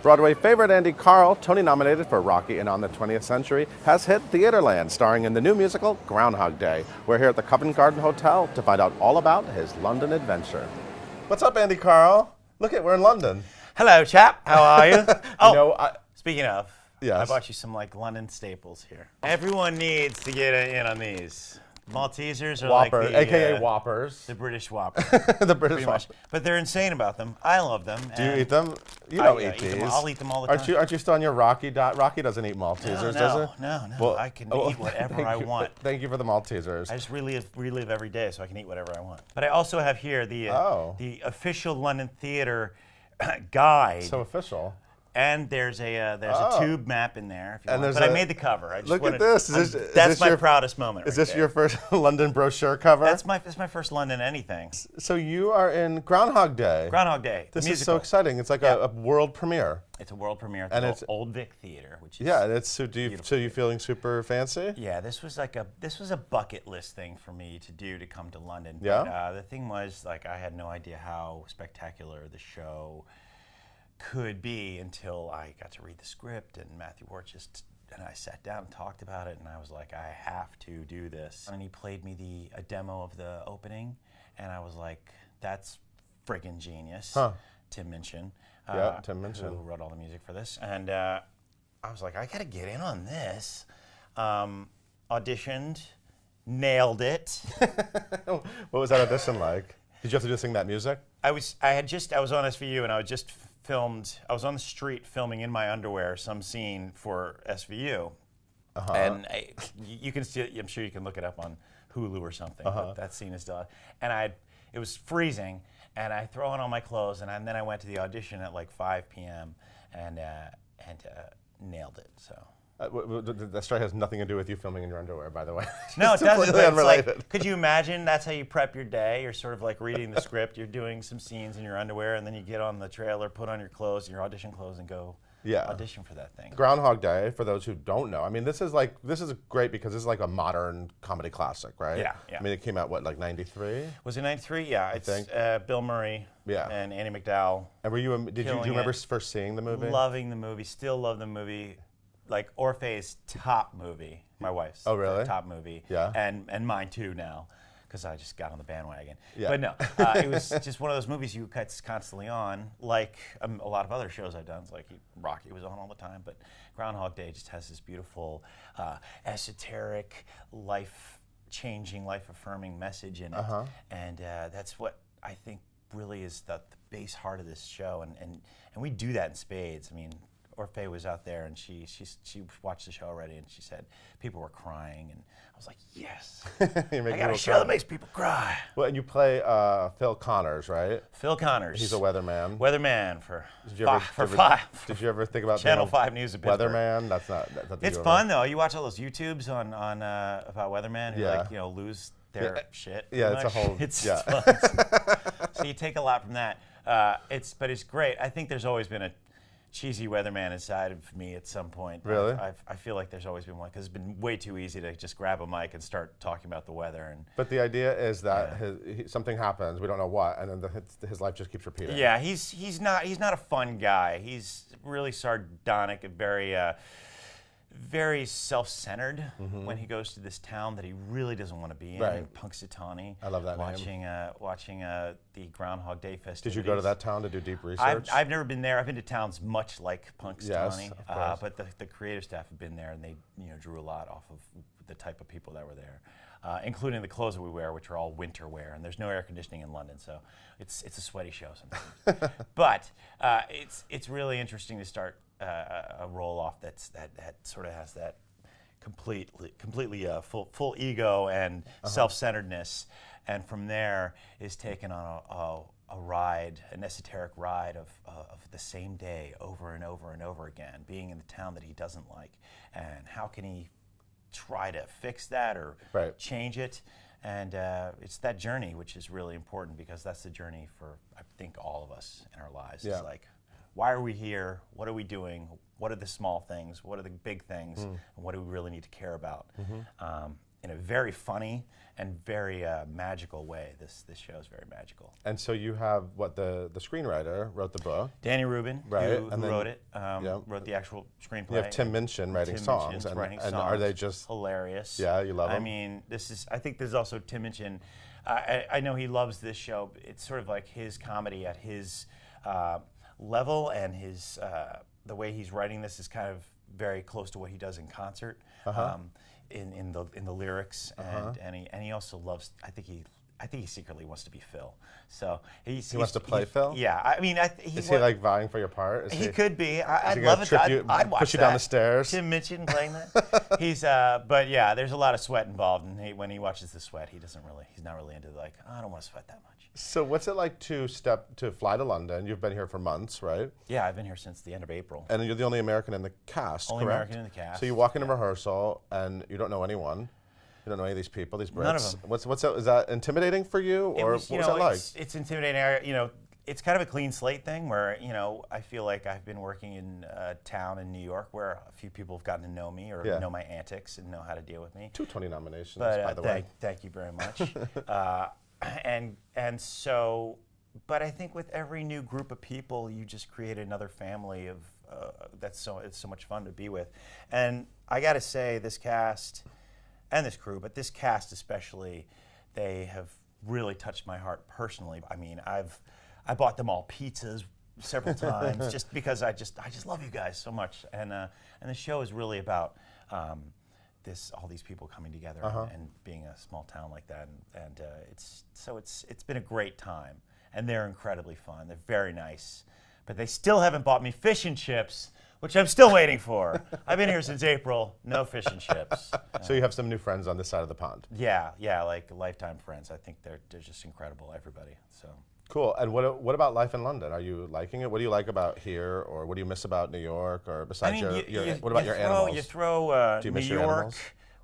Broadway favorite Andy Karl, Tony-nominated for Rocky and On the 20th Century, has hit Theaterland, starring in the new musical Groundhog Day. We're here at the Covent Garden Hotel to find out all about his London adventure. What's up, Andy Karl? Look we're in London. Hello, chap. How are you? Oh, speaking of, yes. I bought you some London staples here. Everyone needs to get in on these. Maltesers are Whopper, like the AKA Whoppers. the British Whopper. The British Whopper. But they're insane about them. I love them. Do you eat them? You don't eat these. I'll eat them all the time. Aren't you still on your Rocky diet? Rocky doesn't eat Maltesers, does it? No. Well, I can eat whatever I want. Thank you for the Maltesers. I just relive every day so I can eat whatever I want. But I also have here the official London Theatre guide. So official. And there's a tube map in there. If you want. But I made the cover. Look at this. That's my proudest moment. Is this your first London brochure cover? That's my first London anything. So you are in Groundhog Day. Groundhog Day. This is so exciting. It's like a world premiere. It's a world premiere. And it's Old Vic Theater, which is so you feeling super fancy? Yeah, this was a bucket list thing for me to do to come to London. Yeah. But the thing was, I had no idea how spectacular the show could be until I got to read the script, and Matthew Ward and I sat down and talked about it, and I was like, I have to do this. And he played me a demo of the opening, and I was like, that's friggin' genius. Huh. Tim Minchin. Tim Minchin. Who wrote all the music for this. And I was like, I gotta get in on this. Auditioned, nailed it. What was that audition like? Did you have to just sing that music? I was on SVU, and I was on the street filming in my underwear some scene for SVU. And you can see it, I'm sure you can look it up on Hulu or something, but that scene is done. And it was freezing, and I throw on all my clothes, and then I went to the audition at like 5 p.m. and nailed it, so. That story has nothing to do with you filming in your underwear, by the way. No, it doesn't. Completely unrelated. Like, could you imagine that's how you prep your day? You're sort of like reading the script, you're doing some scenes in your underwear, and then you get on the trailer, put on your clothes, your audition clothes, and go audition for that thing. Groundhog Day, for those who don't know, I mean, this is great because this is like a modern comedy classic, right? Yeah. I mean, it came out, what, like 93? Was it 93? Yeah, it's Bill Murray and Andy McDowell. And do you remember first seeing the movie? Loving the movie, still love the movie. Like Orfeh's top movie, my wife's top movie, and mine too now, because I just got on the bandwagon. Yeah. But no, it was just one of those movies you constantly on, like a lot of other shows I've done. It's like Rocky was on all the time, but Groundhog Day just has this beautiful, esoteric, life-changing, life-affirming message in it, and that's what I think really is the base heart of this show, and we do that in spades. I mean, Orfeh was out there, and she watched the show already, and she said people were crying, and I was like, yes, I got a show that makes people cry. Well, and you play Phil Connors, right? Phil Connors. He's a weatherman. Weatherman for five. Did you ever think about Channel 5 News of Pittsburgh? Weatherman? That's not. It's fun though. You watch all those YouTubes on about weathermen who lose their shit. Yeah, it's a whole. It's fun. So you take a lot from that. But it's great. I think there's always been a cheesy weatherman inside of me at some point. Really? I feel like there's always been one, because it's been way too easy to just grab a mic and start talking about the weather. But the idea is that something happens, we don't know what, and then his life just keeps repeating. Yeah, he's not a fun guy. He's really sardonic and very self-centered when he goes to this town that he really doesn't want to be in Punxsutawney. I love that name. Watching the Groundhog Day festivities. Did you go to that town to do deep research? I've never been there. I've been to towns much like Punxsutawney, yes, but the creative staff have been there, and they drew a lot off of the type of people that were there, including the clothes that we wear, which are all winter wear, and there's no air conditioning in London, so it's a sweaty show sometimes. But it's really interesting to start a roll off that sort of has that completely full ego and self-centeredness, and from there is taken on a ride, an esoteric ride of the same day over and over and over again, being in the town that he doesn't like, and how can he try to fix that or change it. And it's that journey which is really important, because that's the journey for, I think, all of us in our lives. It's like, why are we here? What are we doing? What are the small things? What are the big things? And what do we really need to care about? in a very funny and very magical way. This show is very magical. And so you have what the screenwriter wrote the book. Danny Rubin, right? who wrote it, wrote the actual screenplay. You have Tim Minchin writing songs, and are they just hilarious? Yeah, you love them. I mean, I think there's also Tim Minchin. I know he loves this show. It's sort of like his comedy at his level, and his the way he's writing this is kind of very close to what he does in concert, in the lyrics, and he also loves. I think he secretly wants to be Phil. So he wants to play Phil. Yeah, I mean, is he like vying for your part? He could be. I'd love it. I'd watch push you down the stairs. Tim Minchin playing that. He's but yeah, there's a lot of sweat involved, and when he watches the sweat, he's not really into like, oh, I don't want to sweat that much. So what's it like to fly to London? You've been here for months, right? Yeah, I've been here since the end of April. And you're the only American in the cast, only correct? American in the cast. So you walk into rehearsal and you don't know anyone. You don't know any of these people, these Brits. None of them. What's that? Is that intimidating for you, or what was that like? It's intimidating. It's kind of a clean slate thing where I feel like I've been working in a town in New York where a few people have gotten to know me or know my antics and know how to deal with me. 2 Tony nominations, but, by the way. Thank you very much. And so, but I think with every new group of people, you just create another family of it's so much fun to be with. And I got to say, this cast and this crew, but this cast especially, they have really touched my heart personally. I mean, I bought them all pizzas several times just because I just love you guys so much. And the show is really about all these people coming together and being a small town like that. And it's been a great time. And they're incredibly fun. They're very nice. But they still haven't bought me fish and chips, which I'm still waiting for. I've been here since April, no fish and chips. So you have some new friends on this side of the pond. Yeah, like lifetime friends. I think they're just incredible, everybody. So cool. And what about life in London? Are you liking it? What do you like about here, or what do you miss about New York, or besides what about your animals? You throw do you miss New your York, animals?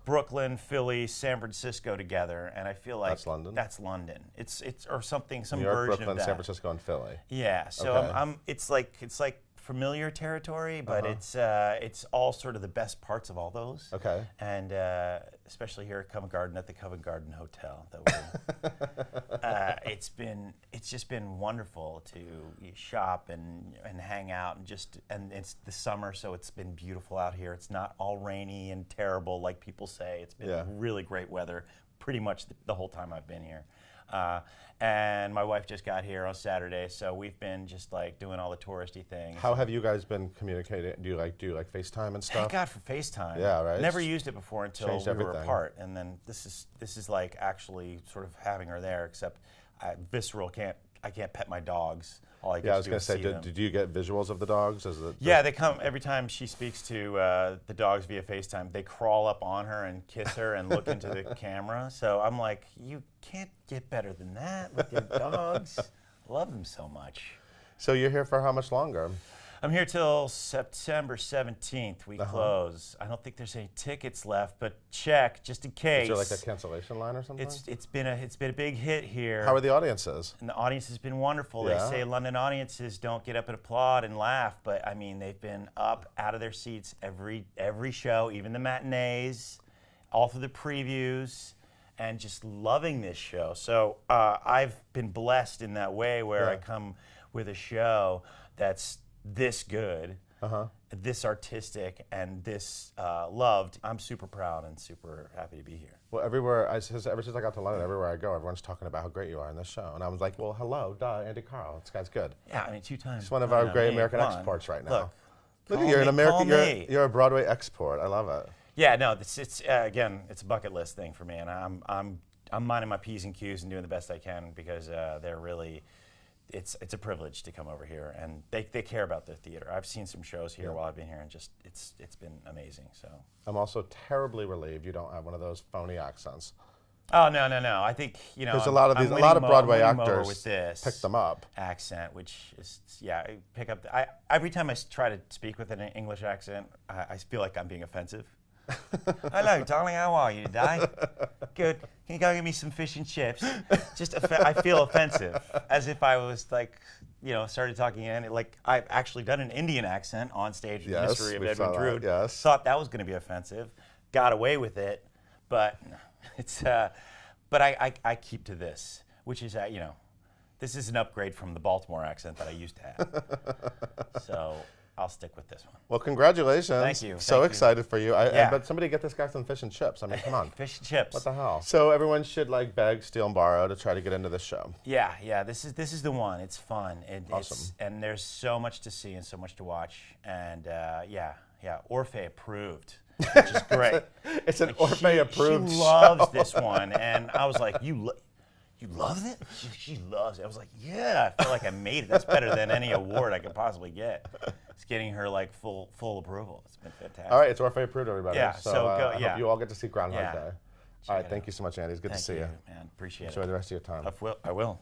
Brooklyn, Philly, San Francisco together, and I feel like that's London. That's London. It's or something, some New York, version Brooklyn, of that. San Francisco, and Philly. Yeah. So okay. It's like familiar territory, but it's all sort of the best parts of all those. Okay. And especially here at Covent Garden, at the Covent Garden Hotel, it's just been wonderful to shop and hang out and it's the summer, so it's been beautiful out here. It's not all rainy and terrible like people say. It's been really great weather pretty much the whole time I've been here. And my wife just got here on Saturday, so we've been just like doing all the touristy things. How have you guys been communicating? Do you like FaceTime and stuff? Thank God for FaceTime. Yeah, right. Never used it before until Changed we were everything. apart, and then this is like actually sort of having her there. Except I can't pet my dogs. All I get I was to do going is to say, see them. did you get visuals of the dogs? Yeah, they come every time she speaks to the dogs via FaceTime. They crawl up on her and kiss her and look into the camera. So I'm like, you can't get better than that with your dogs. Love them so much. So you're here for how much longer? I'm here till September 17th. We close. I don't think there's any tickets left, but check just in case. Is there like a cancellation line or something? It's been a big hit here. How are the audiences? And the audience has been wonderful. Yeah. They say London audiences don't get up and applaud and laugh, but I mean they've been up out of their seats every show, even the matinees, all through the previews, and just loving this show. So I've been blessed in that way where I come with a show that's this good, this artistic, and this loved. I'm super proud and super happy to be here. Well, ever since I got to London, everywhere I go, everyone's talking about how great you are in this show. And I was like, well, hello, Andy Karl. This guy's good. Yeah, I mean, 2 times. It's one of our great American exports right now. Look, you're an American. You're a Broadway export. I love it. Yeah, no, it's again, it's a bucket list thing for me, and I'm minding my P's and Q's and doing the best I can because they're really. It's a privilege to come over here, and they care about their theater. I've seen some shows here while I've been here, and just it's been amazing. So I'm also terribly relieved you don't have one of those phony accents. Oh no! I think there's a lot of Broadway actors with this pick them up accent, which is pick up. Every time I try to speak with an English accent, I feel like I'm being offensive. Hello, darling. How are you today? Good. Can you go get me some fish and chips? I feel offensive, as if I was like, started talking in like I've actually done an Indian accent on stage in the Mystery of Edwin Drood. Yes. Thought that was going to be offensive. Got away with it, but It's, but I keep to this, which is, you know, this is an upgrade from the Baltimore accent that I used to have. So I'll stick with this one. Well, congratulations. Thank you. So excited for you. Yeah. But somebody get this guy some fish and chips. I mean, come on. Fish and chips. What the hell? So everyone should like beg, steal, and borrow to try to get into this show. Yeah, yeah. This is the one. It's fun. Awesome. And there's so much to see and so much to watch. And yeah. Orfeh approved, which is great. It's an Orfeh approved show. She loves this one, and I was like, you love it? She loves it. I was like, yeah, I feel like I made it. That's better than any award I could possibly get. It's getting her like full approval. It's been fantastic. All right, it's Orfeh approved, everybody. Yeah, so go, I hope you all get to see Groundhog Day. All right, thank you so much, Andy. It's good to see you. Man, appreciate it. Enjoy the rest of your time. I will.